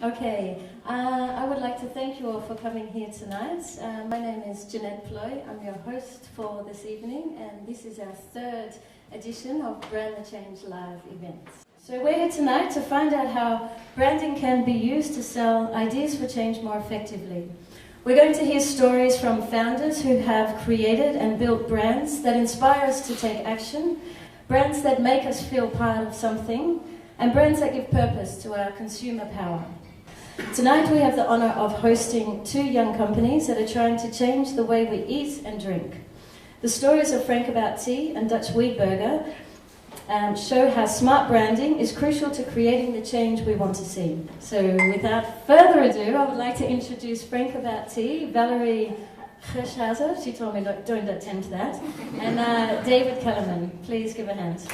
Okay, I would like to thank you all for coming here tonight. My name is Jeanette Ploy. I'm your host for this evening, and this is our third edition of Brand the Change Live events. So we're here tonight to find out how branding can be used to sell ideas for change more effectively. We're going to hear stories from founders who have created and built brands that inspire us to take action, brands that make us feel part of something, and brands that give purpose to our consumer power. Tonight we have the honor of hosting two young companies that are trying to change the way we eat and drink. The stories of Frankfort Tea and Dutch Wheat Burger show how smart branding is crucial to creating the change we want to see. So without further ado, I would like to introduce Frankfort Tea, Valerie Hirschhauser, she told me don't attempt that, and David Kellerman. Please give a hand.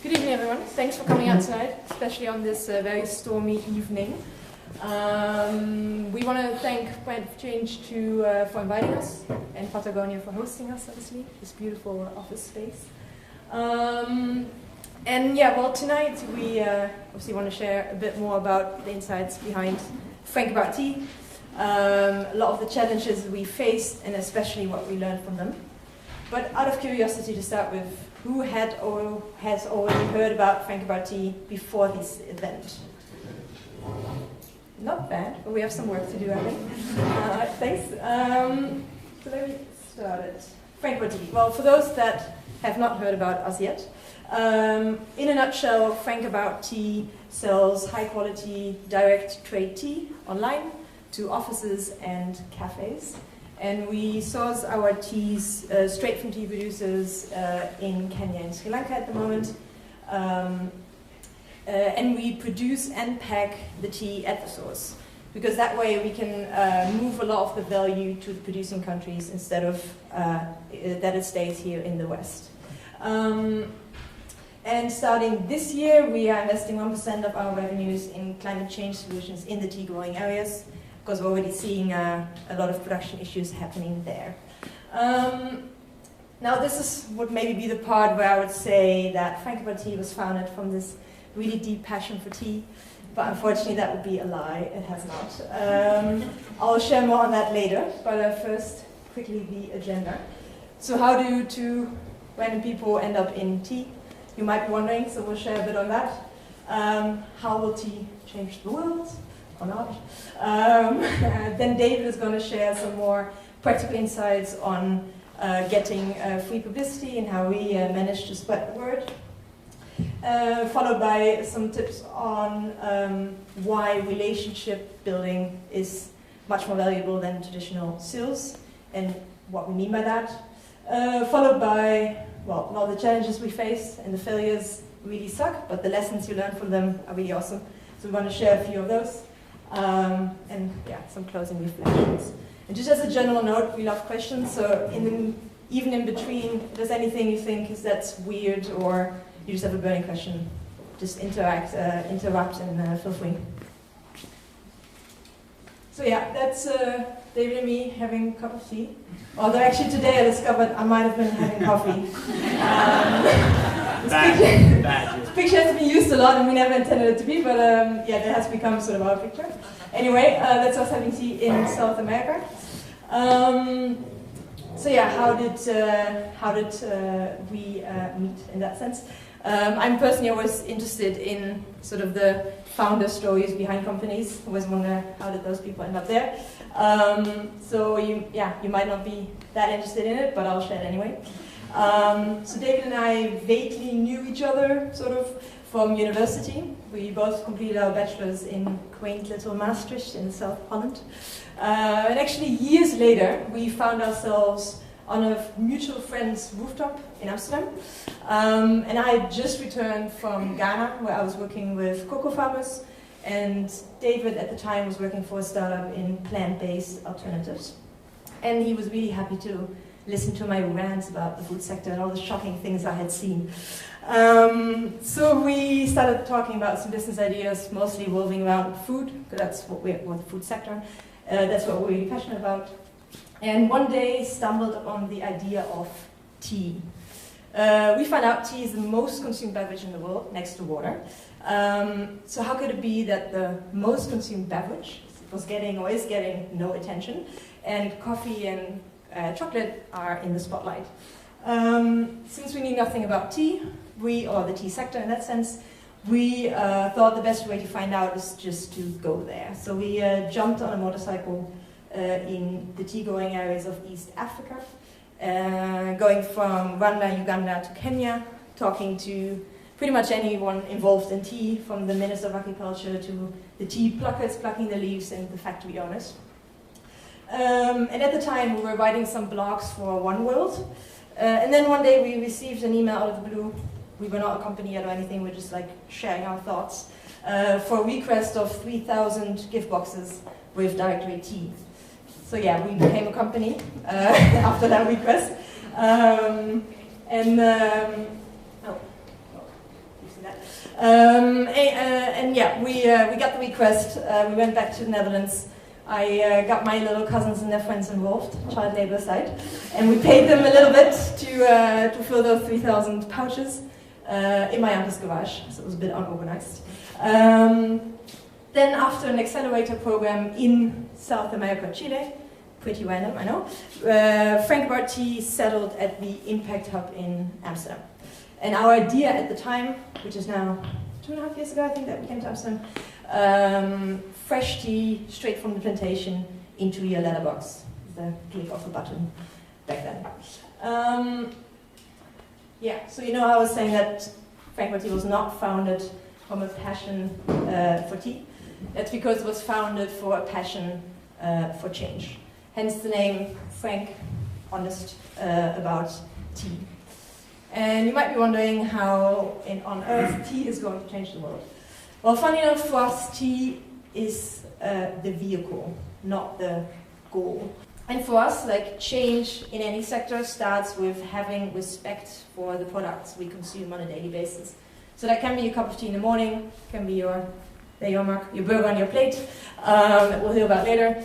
Good evening, everyone. Thanks for coming out tonight, especially on this very stormy evening. We want to thank Brand for Change for inviting us, and Patagonia for hosting us, obviously, this beautiful office space. Tonight we obviously want to share a bit more about the insights behind Frankfort Tea, a lot of the challenges we faced, and especially what we learned from them. But out of curiosity to start with, who had or has already heard about Frankfort Tea before this event? Not bad, but we have some work to do, I think. Thanks. So let me start it. Frankfort Tea. Well, for those that have not heard about us yet, in a nutshell, Frankfort Tea sells high-quality direct trade tea online to offices and cafes. And we source our teas straight from tea producers in Kenya and Sri Lanka at the moment. And we produce and pack the tea at the source, because that way we can move a lot of the value to the producing countries instead of that it stays here in the West. And starting this year, we are investing 1% of our revenues in climate change solutions in the tea growing areas, because we're already seeing a lot of production issues happening there. Now this would maybe be the part where I would say that Frankfort Tea was founded from this really deep passion for tea, but unfortunately that would be a lie, it has not. I'll share more on that later, but first, quickly the agenda. So how do two random people end up in tea? You might be wondering, so we'll share a bit on that. How will tea change the world? Or not. Then David is going to share some more practical insights on getting free publicity and how we managed to spread the word. Followed by some tips on why relationship building is much more valuable than traditional sales and what we mean by that. Followed by, well, all the challenges we face and the failures really suck, but the lessons you learn from them are really awesome. So we want to share a few of those. And yeah, some closing reflections. And just as a general note, we love questions, so even in between, if there's anything you think that's weird or you just have a burning question, just interrupt and feel free. So yeah, that's David and me having a cup of tea. Although actually today I discovered I might have been having coffee. This picture has been used a lot and we never intended it to be, but yeah, that has become sort of our picture. Anyway, that's us having tea in South America. So yeah, how did we meet in that sense? I'm personally always interested in sort of the founder stories behind companies. Always wonder how did those people end up there. So you might not be that interested in it, but I'll share it anyway. So David and I vaguely knew each other sort of from university. We both completed our bachelor's in quaint little Maastricht in South Holland. And actually years later, we found ourselves on a mutual friend's rooftop in Amsterdam. And I had just returned from Ghana, where I was working with cocoa farmers, and David at the time was working for a startup in plant-based alternatives. And he was really happy to listen to my rants about the food sector and all the shocking things I had seen. So we started talking about some business ideas, mostly revolving around food, because that's what the food sector, that's what we're really passionate about. And one day stumbled upon the idea of tea. we found out tea is the most consumed beverage in the world, next to water. So how could it be that the most consumed beverage was getting or is getting no attention, and coffee and chocolate are in the spotlight? Since we knew nothing about tea, or the tea sector in that sense, we thought the best way to find out is just to go there. So we jumped on a motorcycle in the tea-growing areas of East Africa, going from Rwanda, Uganda to Kenya, talking to pretty much anyone involved in tea, from the Minister of Agriculture to the tea pluckers plucking the leaves and the factory owners. And at the time we were writing some blogs for One World, and then one day we received an email out of the blue. We were not a company yet or anything, we're just like sharing our thoughts, for a request of 3,000 gift boxes with directory tea. So yeah, we became a company after that request. And yeah, we got the request. We went back to the Netherlands. I got my little cousins and their friends involved, child labor aside, and we paid them a little bit to fill those 3,000 pouches in my uncle's garage. So it was a bit unorganized. Then after an accelerator program in South America, Chile, pretty random, I know, Frankfort Tea settled at the Impact Hub in Amsterdam. And our idea at the time, which is now 2.5 years ago, I think, that we came to Amsterdam, fresh tea straight from the plantation into your letterbox, the click of a button back then. Yeah, so you know I was saying that Frankfort Tea was not founded from a passion for tea. That's because it was founded for a passion for change. Hence the name Frank, honest about tea. And you might be wondering how on earth tea is going to change the world. Well, funny enough, for us, tea is the vehicle, not the goal. And for us, like, change in any sector starts with having respect for the products we consume on a daily basis. So that can be a cup of tea in the morning, can be your burger on your plate, that we'll hear about later.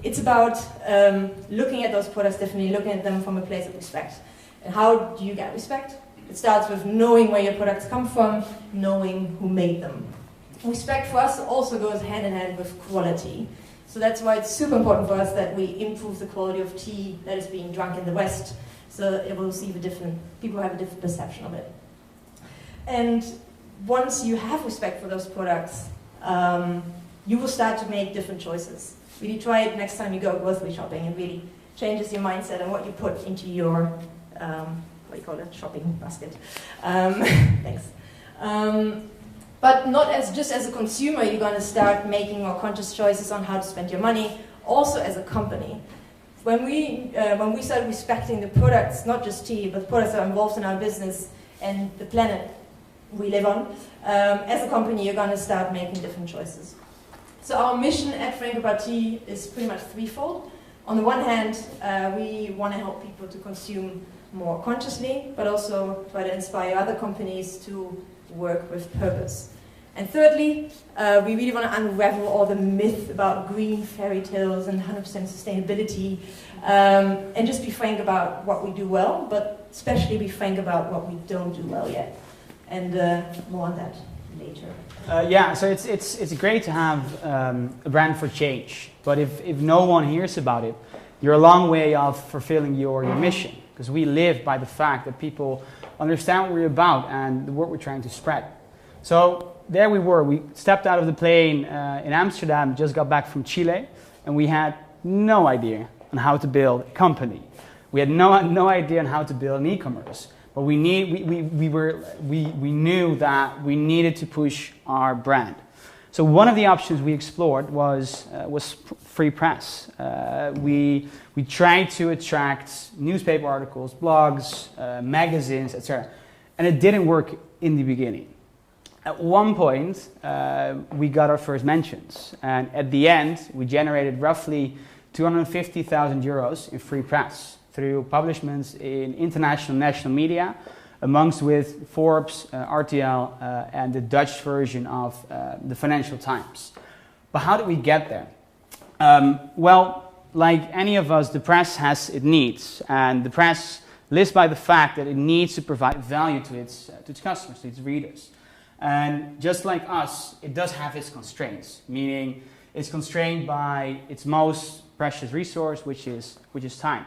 It's about looking at those products differently, looking at them from a place of respect. And how do you get respect? It starts with knowing where your products come from, knowing who made them. Respect for us also goes hand in hand with quality. So that's why it's super important for us that we improve the quality of tea that is being drunk in the West, so it will receive people have a different perception of it. And once you have respect for those products, you will start to make different choices. Really try it next time you go grocery shopping. It really changes your mindset and what you put into your, what do you call it, shopping basket. Thanks. But not just as a consumer, you're going to start making more conscious choices on how to spend your money, also as a company. When we start respecting the products, not just tea, but products that are involved in our business and the planet we live on, as a company, you're going to start making different choices. So our mission at Frankfort Tea is pretty much threefold. On the one hand, we want to help people to consume more consciously, but also try to inspire other companies to work with purpose. And thirdly, we really want to unravel all the myth about green fairy tales and 100% sustainability, and just be frank about what we do well, but especially be frank about what we don't do well yet. And more on that later. Yeah, so it's great to have a brand for change, but if no one hears about it, you're a long way off fulfilling your mission, because we live by the fact that people understand what we're about and the work we're trying to spread. So there we were. We stepped out of the plane in Amsterdam, just got back from Chile, and we had no idea on how to build a company. We had no idea on how to build an e-commerce. But we knew that we needed to push our brand. So one of the options we explored was free press. We tried to attract newspaper articles, blogs, magazines, etc. And it didn't work in the beginning. At one point, we got our first mentions. And at the end, we generated roughly 250,000 euros in free press through publishments in international national media, amongst with Forbes, RTL, and the Dutch version of the Financial Times. But how did we get there? Well, like any of us, the press has its needs, and the press lives by the fact that it needs to provide value to its customers, to its readers. And just like us, it does have its constraints, meaning it's constrained by its most precious resource, which is time.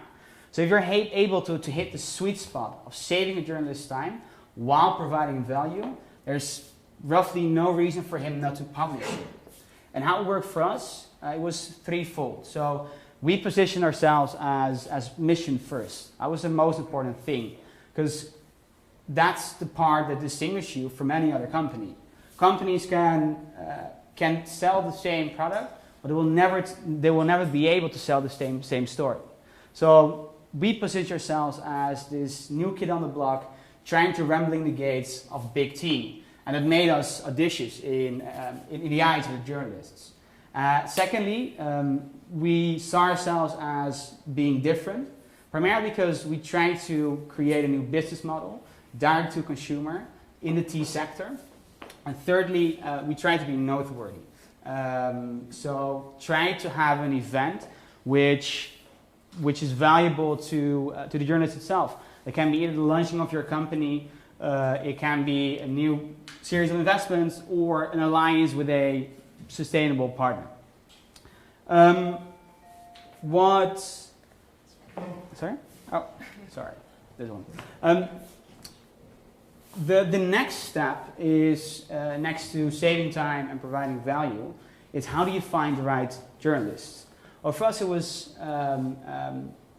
So if you're able to hit the sweet spot of saving a journalist's time while providing value, there's roughly no reason for him not to publish it. And how it worked for us, it was threefold. So we positioned ourselves as mission first. That was the most important thing, because that's the part that distinguishes you from any other company. Companies can sell the same product, but they will never be able to sell the same story. So we position ourselves as this new kid on the block, trying to rambling the gates of big tea, and it made us audacious in the eyes of the journalists. Secondly, we saw ourselves as being different, primarily because we tried to create a new business model, direct to consumer in the tea sector. And thirdly, we tried to be noteworthy. So try to have an event which is valuable to the journalist itself. It can be either the launching of your company, it can be a new series of investments, or an alliance with a sustainable partner. Sorry? Oh, sorry. This one. The next step is, next to saving time and providing value, is how do you find the right journalists? Well, for us it was,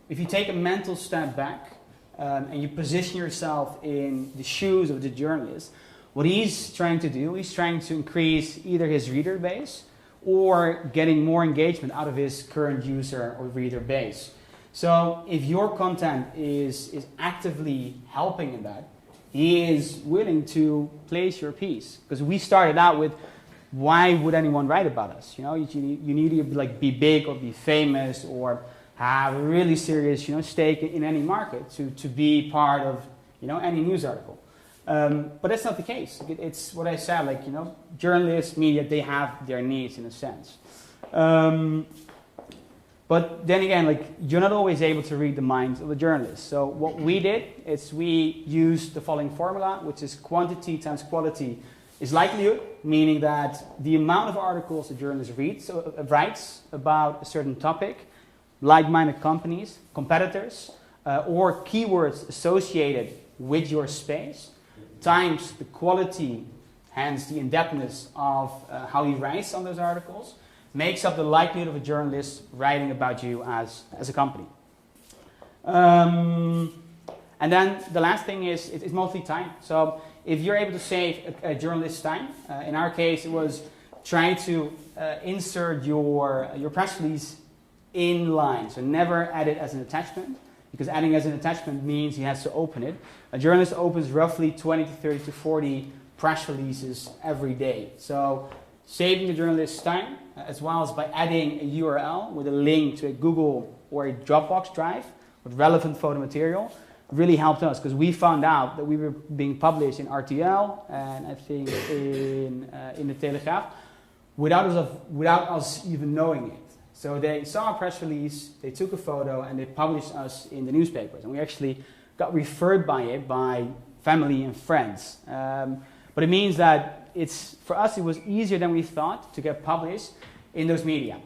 if you take a mental step back and you position yourself in the shoes of the journalist, what he's trying to do, he's trying to increase either his reader base or getting more engagement out of his current user or reader base. So if your content is actively helping in that, he is willing to place your piece. Because we started out with, why would anyone write about us? You know, you need to be big or be famous or have a really serious stake in any market to be part of any news article. But that's not the case. It's what I said, journalists, media, they have their needs in a sense. But then again, you're not always able to read the minds of the journalists. So what we did is we used the following formula, which is quantity times quality is likelihood, meaning that the amount of articles the journalist writes about a certain topic, like-minded companies, competitors, or keywords associated with your space, times the quality, hence the in-depthness of how he writes on those articles, makes up the likelihood of a journalist writing about you as a company. And then the last thing is it's mostly time. So if you're able to save a journalist's time, in our case it was trying to insert your press release in line. So never add it as an attachment, because adding as an attachment means he has to open it. A journalist opens roughly 20 to 30 to 40 press releases every day. So saving the journalist's time, as well as by adding a URL with a link to a Google or a Dropbox drive with relevant photo material, really helped us, because we found out that we were being published in RTL and I think in the Telegraaf without us even knowing it. So they saw a press release, they took a photo, and they published us in the newspapers. And we actually got referred by it by family and friends. But it means that for us it was easier than we thought to get published in those media.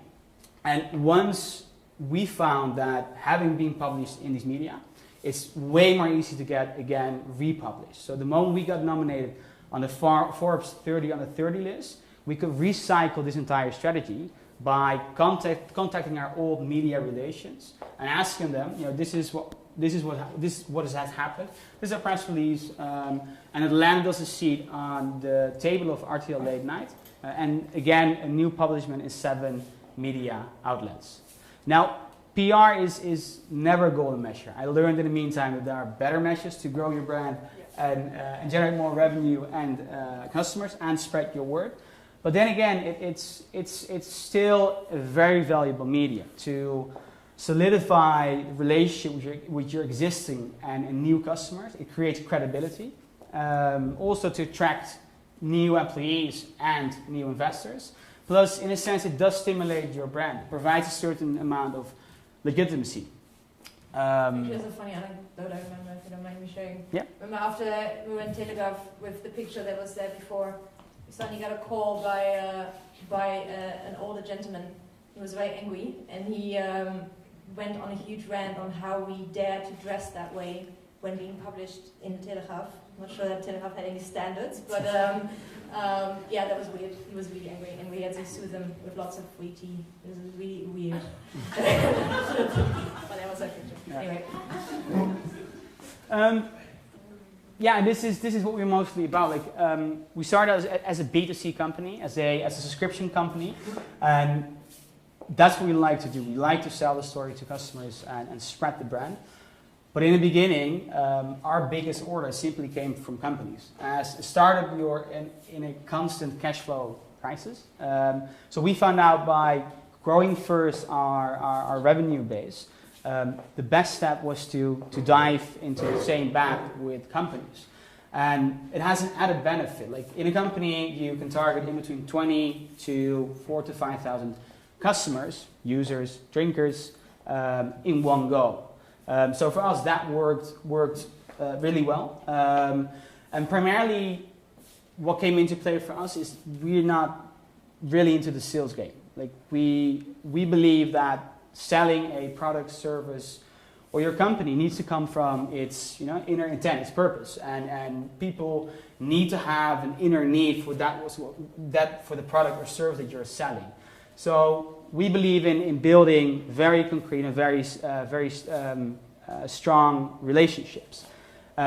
And once we found that having been published in these media, it's way more easy to get, again, republished. So the moment we got nominated on the Forbes 30 under 30 list, we could recycle this entire strategy by contacting our old media relations and asking them, this is what has happened. This is a press release, and it landed us a seat on the table of RTL Late Night, and again, a new publishment in 7 media outlets. Now, PR is never a golden measure. I learned in the meantime that there are better measures to grow your brand and generate more revenue and customers and spread your word. But then again, it's still a very valuable media to solidify the relationship with your existing and new customers. It creates credibility. Also to attract new employees and new investors. Plus, in a sense, it does stimulate your brand. It provides a certain amount of legitimacy. Actually, there's a funny anecdote I remember, if you don't mind me sharing. Yeah. Remember after we went Telegraph with the picture that was there before, we suddenly got a call by an older gentleman. He was very angry, and he went on a huge rant on how we dare to dress that way when being published in the Telegraph. I'm not sure that Telegraph had any standards, but yeah, that was weird. He was really angry, and we had to soothe him with lots of free tea. It was really weird. But that was our picture. Yeah. Anyway. Yeah, this is what we're mostly about. Like, we started as a B2C company, as a subscription company, and that's what we like to do. We like to sell the story to customers and spread the brand. But in the beginning, our biggest order simply came from companies. As a startup, we were in a constant cash flow crisis. So we found out by growing first our revenue base, the best step was to dive into the same bag with companies. And it has an added benefit. Like in a company, you can target in between 20 to 4,000 to 5,000 customers, users, drinkers, in one go. So for us, that worked really well. And primarily, what came into play for us is we're not really into the sales game. Like we believe that selling a product, service, or your company needs to come from its inner intent, its purpose, and people need to have an inner need for that for the product or service that you're selling. So we believe in building very concrete and very strong relationships.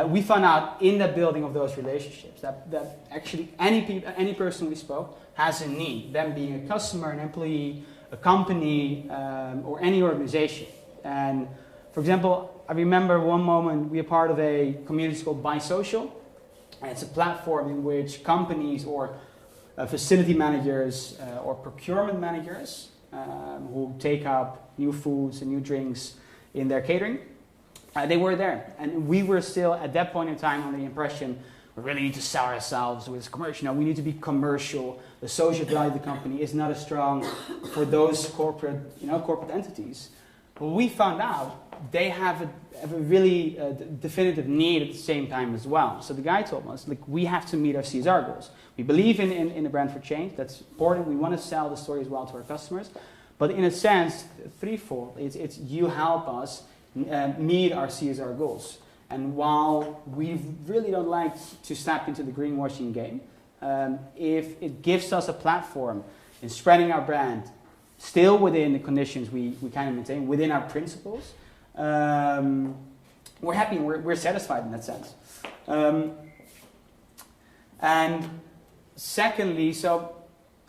We found out in the building of those relationships that actually any person we spoke has a need, them being a customer, an employee, a company, or any organization. And for example, I remember one moment we were part of a community called Buy Social. And it's a platform in which companies or facility managers or procurement managers who take up new foods and new drinks in their catering, they were there. And we were still at that point in time on the impression we really need to sell ourselves with commercial. We need to be commercial. The social value of the company is not as strong for those corporate entities. But we found out they have a really definitive need at the same time as well. So the guy told us, like, we have to meet our CSR goals. We believe in the brand for change. That's important. We want to sell the story as well to our customers. But in a sense, threefold. It's you help us meet our CSR goals. And while we really don't like to step into the greenwashing game, if it gives us a platform in spreading our brand, still within the conditions we kind of maintain, within our principles, we're happy and we're satisfied in that sense. And secondly, so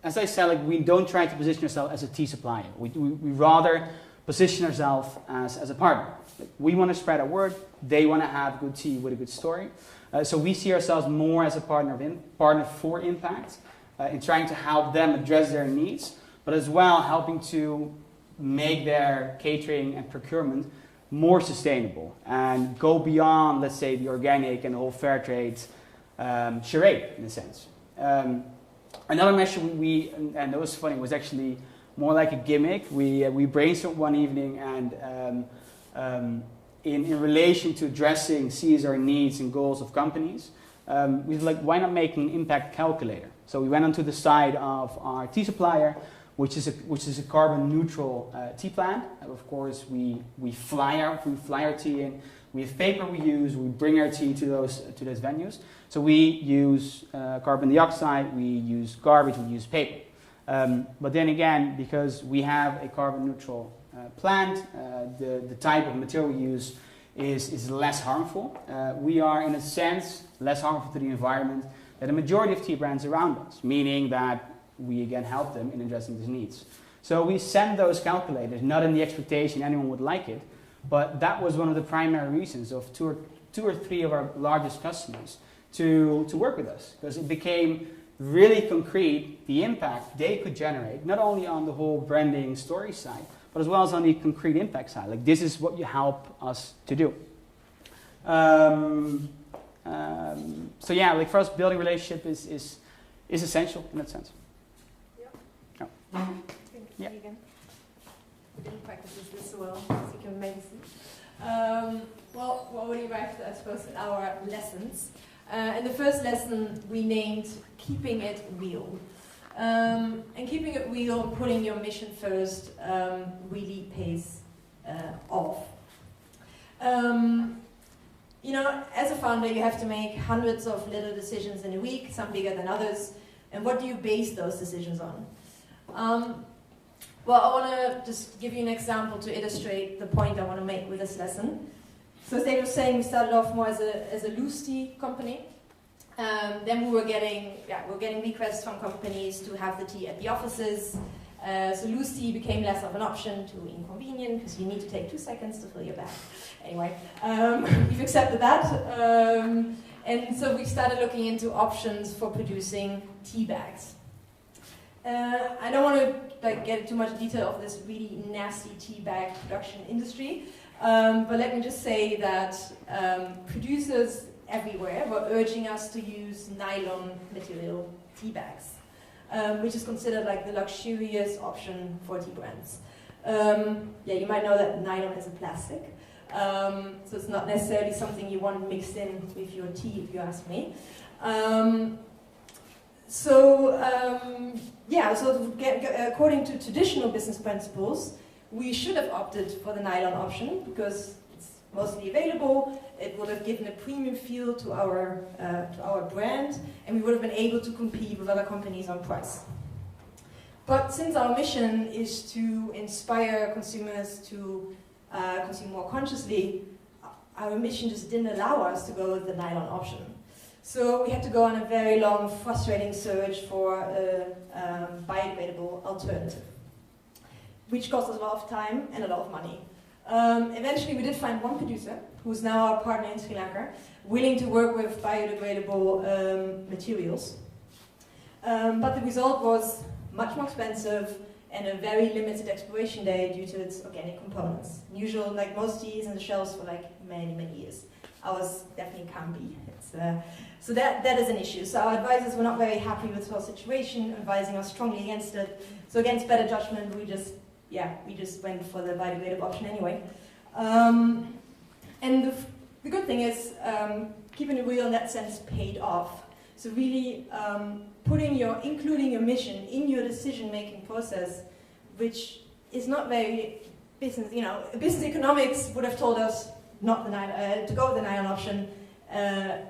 as I said, like, we don't try to position ourselves as a tea supplier. We rather position ourselves as a partner. Like, we want to spread our word. They want to have good tea with a good story. So we see ourselves more as a partner for impact, in trying to help them address their needs, but as well helping to make their catering and procurement more sustainable and go beyond, let's say, the organic and the whole fair trade charade, in a sense. Another measure and it was funny, was actually more like a gimmick. We brainstormed one evening, and in relation to addressing CSR needs and goals of companies, we were like, why not make an impact calculator? So we went onto the side of our tea supplier, which is a carbon neutral tea plant. And of course, we fly our tea in. We have paper we use. We bring our tea to those venues. So we use carbon dioxide. We use garbage. We use paper. But then again, because we have a carbon neutral plant, the type of material we use is less harmful. We are, in a sense, less harmful to the environment than the majority of tea brands around us, meaning that we again help them in addressing these needs. So we send those calculators, not in the expectation anyone would like it, but that was one of the primary reasons of two or three of our largest customers to work with us, because it became really concrete the impact they could generate, not only on the whole branding story side, but as well as on the concrete impact side. Like, this is what you help us to do. So yeah, like, for us, building relationship is essential in that sense. Yeah. Yeah. We didn't practice this so well, as you can maybe see. Well, what would you write, I suppose, in our lessons? And the first lesson we named Keeping It Real. And keeping it real and putting your mission first really pays off. You know, as a founder, you have to make hundreds of little decisions in a week, some bigger than others. And what do you base those decisions on? Well, I want to just give you an example to illustrate the point I want to make with this lesson. So as David was saying, we started off more as a loose tea company. Then we were getting requests from companies to have the tea at the offices. So loose tea became less of an option, too inconvenient, because you need to take 2 seconds to fill your bag. Anyway, we've accepted that. And so we started looking into options for producing tea bags. I don't want to get into too much detail of this really nasty tea bag production industry, but let me just say that producers everywhere were urging us to use nylon material tea bags, which is considered like the luxurious option for tea brands. Yeah, you might know that nylon is a plastic, so it's not necessarily something you want mixed in with your tea, if you ask me. According to traditional business principles, we should have opted for the nylon option because it's mostly available. It would have given a premium feel to our brand, and we would have been able to compete with other companies on price. But since our mission is to inspire consumers to consume more consciously, our mission just didn't allow us to go with the nylon option. So we had to go on a very long, frustrating search for a biodegradable alternative, which cost us a lot of time and a lot of money. Eventually we did find one producer, who's now our partner in Sri Lanka, willing to work with biodegradable materials. But the result was much more expensive and a very limited expiration date due to its organic components. Usual, like most teas in the shelves for like many, many years. Ours definitely can be. So that is an issue. So our advisors were not very happy with our situation, advising us strongly against it. So against better judgment, we just went for the biodegradable option anyway. And the good thing is, keeping it real in that sense paid off. So really including your mission in your decision-making process, which is not very business, business economics would have told us not to go with the nylon option,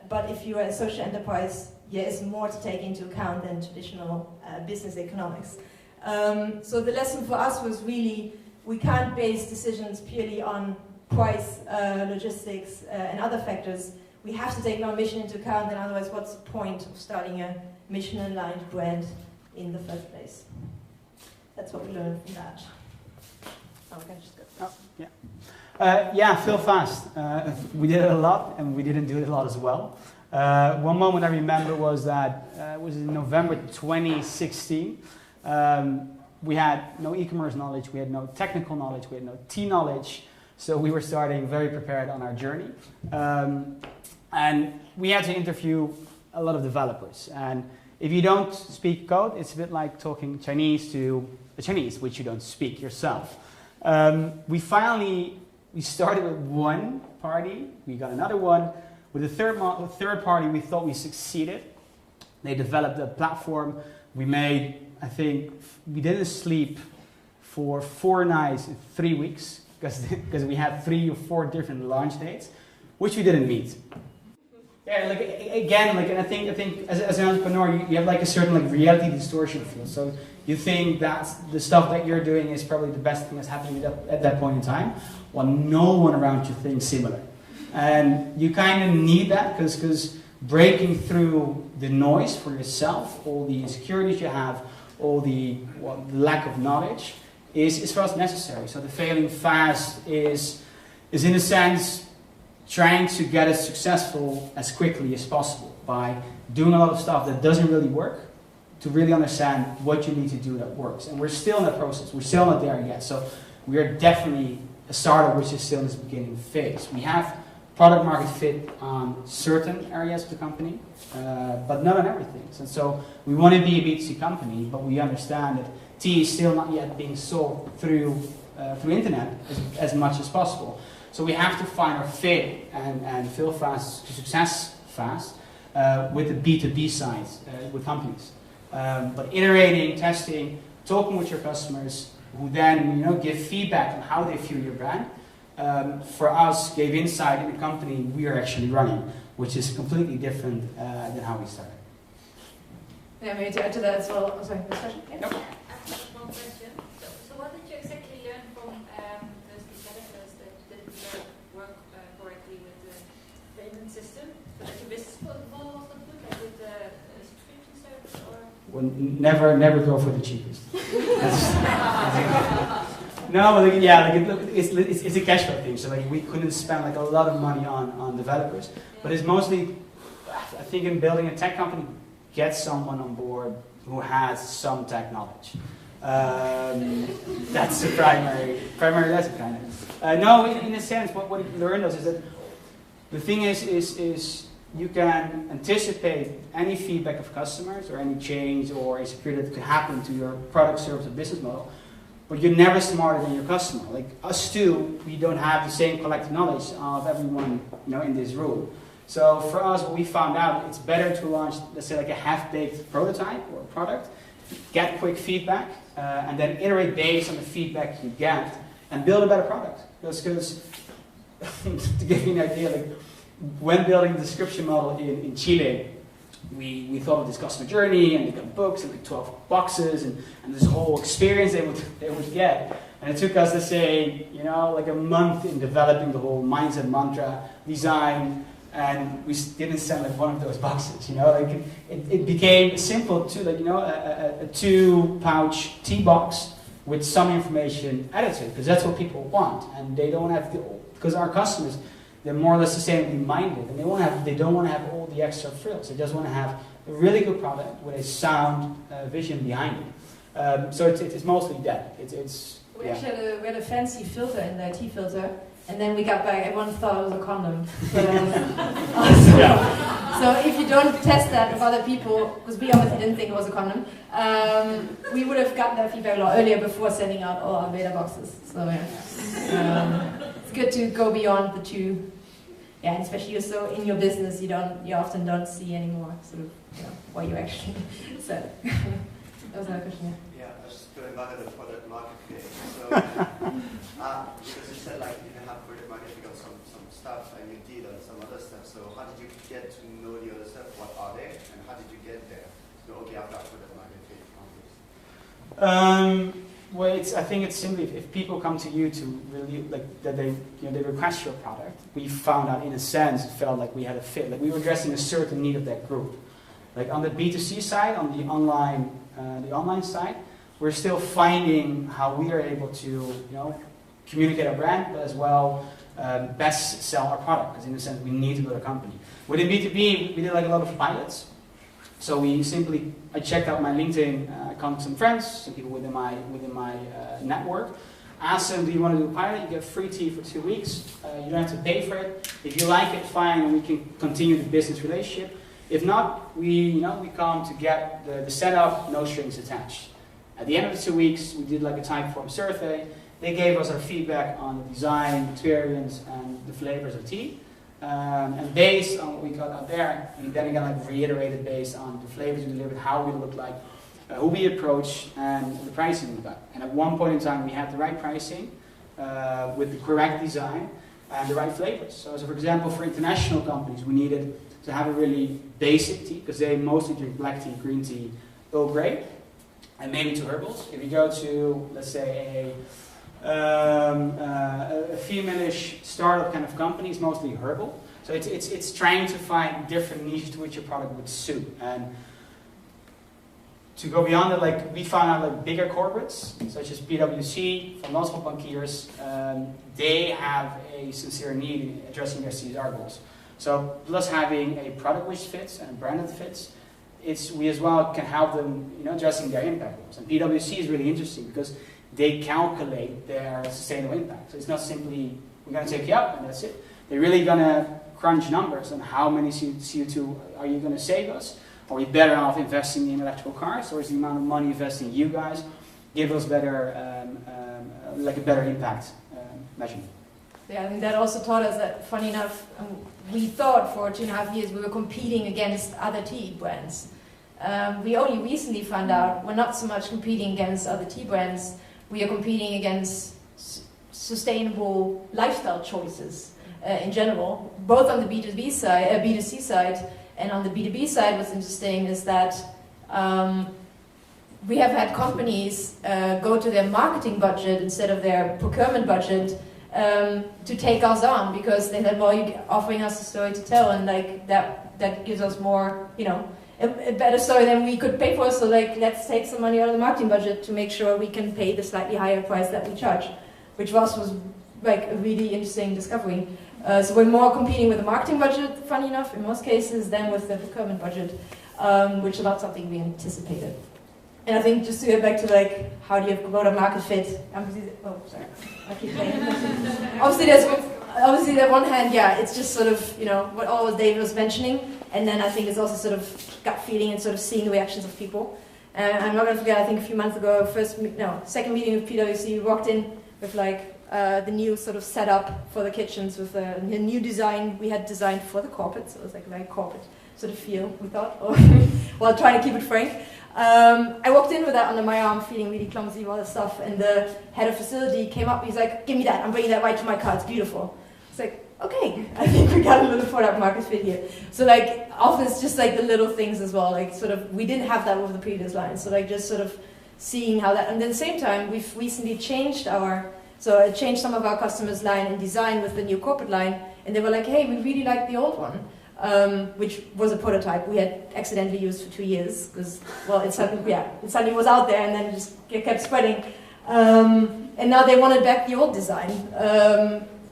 but if you are a social enterprise, there's more to take into account than traditional business economics. So the lesson for us was really, we can't base decisions purely on price, logistics, and other factors. We have to take our mission into account, and otherwise what's the point of starting a mission-aligned brand in the first place? That's what we learned from that. Oh, we can just go. Oh, yeah. Feel fast. We did it a lot, and we didn't do it a lot as well. One moment I remember was that it was in November 2016. We had no e-commerce knowledge, we had no technical knowledge, we had no tea knowledge, so we were starting very prepared on our journey. And we had to interview a lot of developers. And if you don't speak code, it's a bit like talking Chinese to the Chinese, which you don't speak yourself. We started with one party, we got another one. With the third party, we thought we succeeded. They developed a platform. We didn't sleep for 4 nights in 3 weeks because we had 3 or 4 different launch dates, which we didn't meet. Yeah, and I think as an entrepreneur, you have like a certain reality distortion feel. So you think that the stuff that you're doing is probably the best thing that's happening at that point in time, while no one around you thinks similar. And you kind of need that because breaking through the noise for yourself, all the insecurities you have, all the lack of knowledge, is for us necessary. So the failing fast is in a sense trying to get as successful as quickly as possible by doing a lot of stuff that doesn't really work to really understand what you need to do that works. And we're still in that process. We're still not there yet. So we are definitely a startup which is still in its beginning phase. We have product market fit on certain areas of the company, but not on everything. And so we want to be a B2C company, but we understand that tea is still not yet being sold through internet as much as possible. So we have to find our fit and fail fast to success fast with the B2B side with companies. But iterating, testing, talking with your customers, who then give feedback on how they view your brand, for us gave insight in the company we are actually running, which is completely different than how we started. Yeah, maybe to add to that as well. Oh, sorry, this question? Yeah. Yep. One question. So what did you exactly learn from those developers that didn't work correctly with the payment system? So that your business model was not good, like with the subscription service, or? Well, never go for the cheapest. No, like, yeah, like it's a cash flow thing. So like we couldn't spend like a lot of money on developers, but it's mostly, I think, in building a tech company, get someone on board who has some tech knowledge. That's the primary lesson, kind of. No, in a sense, what you learn is that the thing is you can anticipate any feedback of customers or any change or insecurity that could happen to your product, service, or business model, but you're never smarter than your customer. Like us two, we don't have the same collective knowledge of everyone in this room. So for us, what we found out, it's better to launch, let's say, like a half-baked prototype or product, get quick feedback, and then iterate based on the feedback you get, and build a better product. Because to give you an idea, like when building the subscription model in Chile, we thought of this customer journey, and they got books and like 12 boxes, and this whole experience they would get. And it took us, let's say, like a month in developing the whole mindset, mantra, design. And we didn't sell like one of those boxes, like it became simple to like, a 2-pouch tea box with some information added to it, because that's what people want, and they don't have to, because our customers, they're more or less sustainably minded, and they don't want to have all the extra frills. They just want to have a really good product with a sound vision behind it. So it's mostly that. We actually had a fancy filter in there, tea filter. And then we got back, everyone thought it was a condom. So if you don't test that with other people, because we obviously didn't think it was a condom, we would have gotten that feedback a lot earlier before sending out all our beta boxes. So yeah, it's good to go beyond the two. Yeah, and especially you're so in your business, you often don't see anymore sort of what you actually said. That was another question. Yeah, I was just going back to the product market fit. So because you said like you didn't have product market fit on some stuff, and you did on some other stuff. So how did you get to know the other stuff? What are they, and how did you get there? So okay, I've got product market fit on this. Well, I think it's simply if people come to you to really like that they request your product, we found out in a sense it felt like we had a fit, like we were addressing a certain need of that group. Like on the B2C side, on the online side, we're still finding how we are able to communicate our brand, but as well best sell our product. Because in a sense, we need to build a company. Within B2B, we did like a lot of pilots. So I checked out my LinkedIn, I contacted some friends, some people within my network. Asked them, do you want to do a pilot? You get free tea for 2 weeks. You don't have to pay for it. If you like it, fine, and we can continue the business relationship. If not, we come to get the setup, no strings attached. At the end of the 2 weeks, we did like a type-form survey. They gave us our feedback on the design, experience, and the flavors of tea. And based on what we got out there, we then again like reiterated based on the flavors we delivered, how we look like, who we approach, and the pricing we got. And at one point in time, we had the right pricing with the correct design and the right flavors. So for example, for international companies, we needed to have a really basic tea, because they mostly drink black tea, green tea, Earl Grey, and maybe 2 herbals. If you go to, let's say, a female-ish startup kind of company, it's mostly herbal. So it's trying to find different niches to which your product would suit. And to go beyond it, like we found out like bigger corporates, such as PwC, from multiple bankiers, they have a sincere need in addressing their CSR goals. So plus having a product which fits and a brand that fits, we as well can help them addressing their impact goals. And PwC is really interesting because they calculate their sustainable impact. So it's not simply, we're going to take you up and that's it. They're really going to crunch numbers on how many CO2 are you going to save us. Are we better off investing in electrical cars, or is the amount of money investing in you guys give us better, like a better impact measurement? Yeah, I think that also taught us that, funny enough, we thought for 2.5 years we were competing against other tea brands. We only recently found out we're not so much competing against other tea brands, we are competing against sustainable lifestyle choices in general, both on the B2B side, B2C side, and on the B2B side. What's interesting is that we have had companies go to their marketing budget instead of their procurement budget to take us on, because they said, well, you're offering us a story to tell, and like that gives us more, you know, a better story than we could pay for, so like let's take some money out of the marketing budget to make sure we can pay the slightly higher price that we charge, which was like a really interesting discovery. So we're more competing with the marketing budget, funny enough, in most cases, than with the procurement budget, which is not something we anticipated. And I think just to get back to like, how do you have product market fit? Oh, sorry, I keep playing. Obviously, on one hand, yeah, it's just sort of, you know, what all David was mentioning, and then I think it's also sort of gut feeling and sort of seeing the reactions of people. I'm not going to forget, I think a few months ago, second meeting with PwC, we walked in with like the new sort of setup for the kitchens with a new design we had designed for the corporate, so it was like a very corporate sort of feel, we thought, while trying to keep it frank. I walked in with that under my arm, feeling really clumsy, all this stuff, and the head of facility came up, he's like, give me that, I'm bringing that right to my car, it's beautiful. It's like, okay, I think we got a little product market fit here. So like, often it's just like the little things as well, like sort of, we didn't have that with the previous line, so like just sort of seeing how that, and at the same time, we've recently changed I changed some of our customers' line and design with the new corporate line, and they were like, hey, we really like the old one. Which was a prototype we had accidentally used for 2 years, because, well, it suddenly was out there and then just kept spreading. And now they wanted back the old design.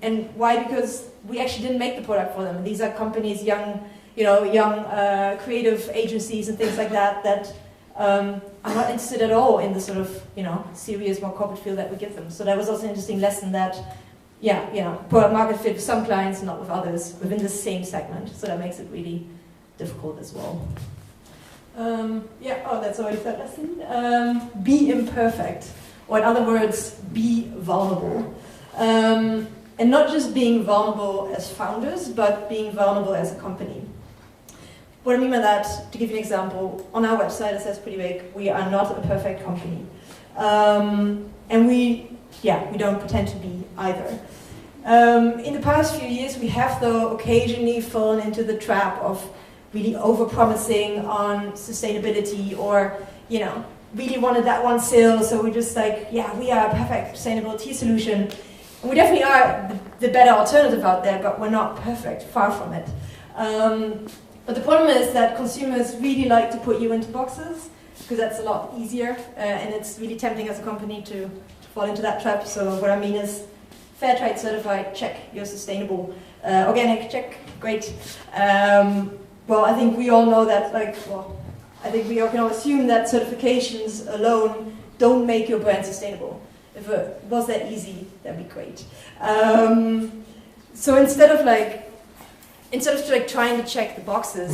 And why? Because we actually didn't make the product for them. These are companies, young creative agencies and things like that are not interested at all in the sort of, you know, serious, more corporate feel that we give them. So that was also an interesting lesson that, yeah, you know, product market fit with some clients, not with others, within the same segment. So that makes it really difficult as well. That's already third lesson. Be imperfect, or in other words, be vulnerable. And not just being vulnerable as founders, but being vulnerable as a company. What I mean by that, to give you an example, on our website it says pretty big, we are not a perfect company. And we don't pretend to be either. In the past few years, we have, though, occasionally fallen into the trap of really over-promising on sustainability, or, you know, really wanted that one sale, so we're just like, yeah, we are a perfect sustainable tea solution. And we definitely are the better alternative out there, but we're not perfect, far from it. But the problem is that consumers really like to put you into boxes, because that's a lot easier, and it's really tempting as a company to fall into that trap. So what I mean is, fairtrade certified, check, you're sustainable. Organic, check, great. Well, I think we all know that, I think we all can all assume that certifications alone don't make your brand sustainable. If it was that easy, that'd be great. So instead of trying to check the boxes,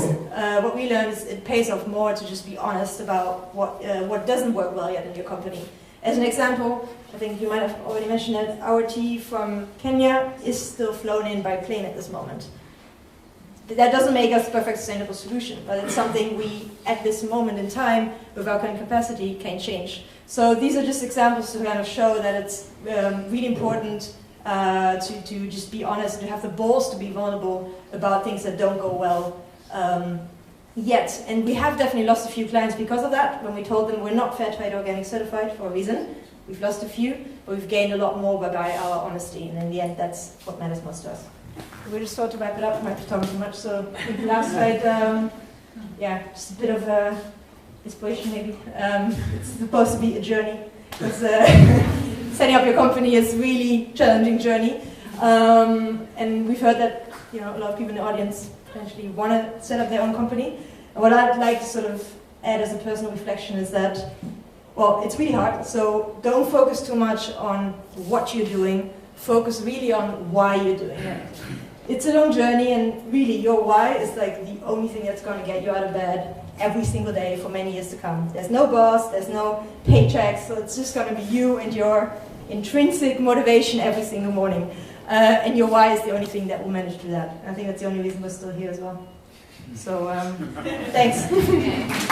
what we learned is it pays off more to just be honest about what doesn't work well yet in your company. As an example, I think you might have already mentioned that our tea from Kenya is still flown in by plane at this moment. That doesn't make us a perfect sustainable solution, but it's something we, at this moment in time, with our current capacity, can change. So these are just examples to kind of show that it's really important to just be honest, to have the balls to be vulnerable about things that don't go well yet. And we have definitely lost a few clients because of that. When we told them we're not Fairtrade Organic certified for a reason, we've lost a few, but we've gained a lot more by our honesty. And in the end, that's what matters most to us. We just thought to wrap it up. I might be talking too much, so I think the last slide, just a bit of inspiration maybe. It's supposed to be a journey. Because setting up your company is a really challenging journey. And we've heard that a lot of people in the audience potentially want to set up their own company. And what I'd like to sort of add as a personal reflection is that, well, it's really hard. So don't focus too much on what you're doing. Focus really on why you're doing it. It's a long journey, and really your why is like the only thing that's going to get you out of bed every single day for many years to come. There's no boss, there's no paycheck, so it's just going to be you and your intrinsic motivation every single morning. And your why is the only thing that will manage to do that. I think that's the only reason we're still here as well. So, thanks.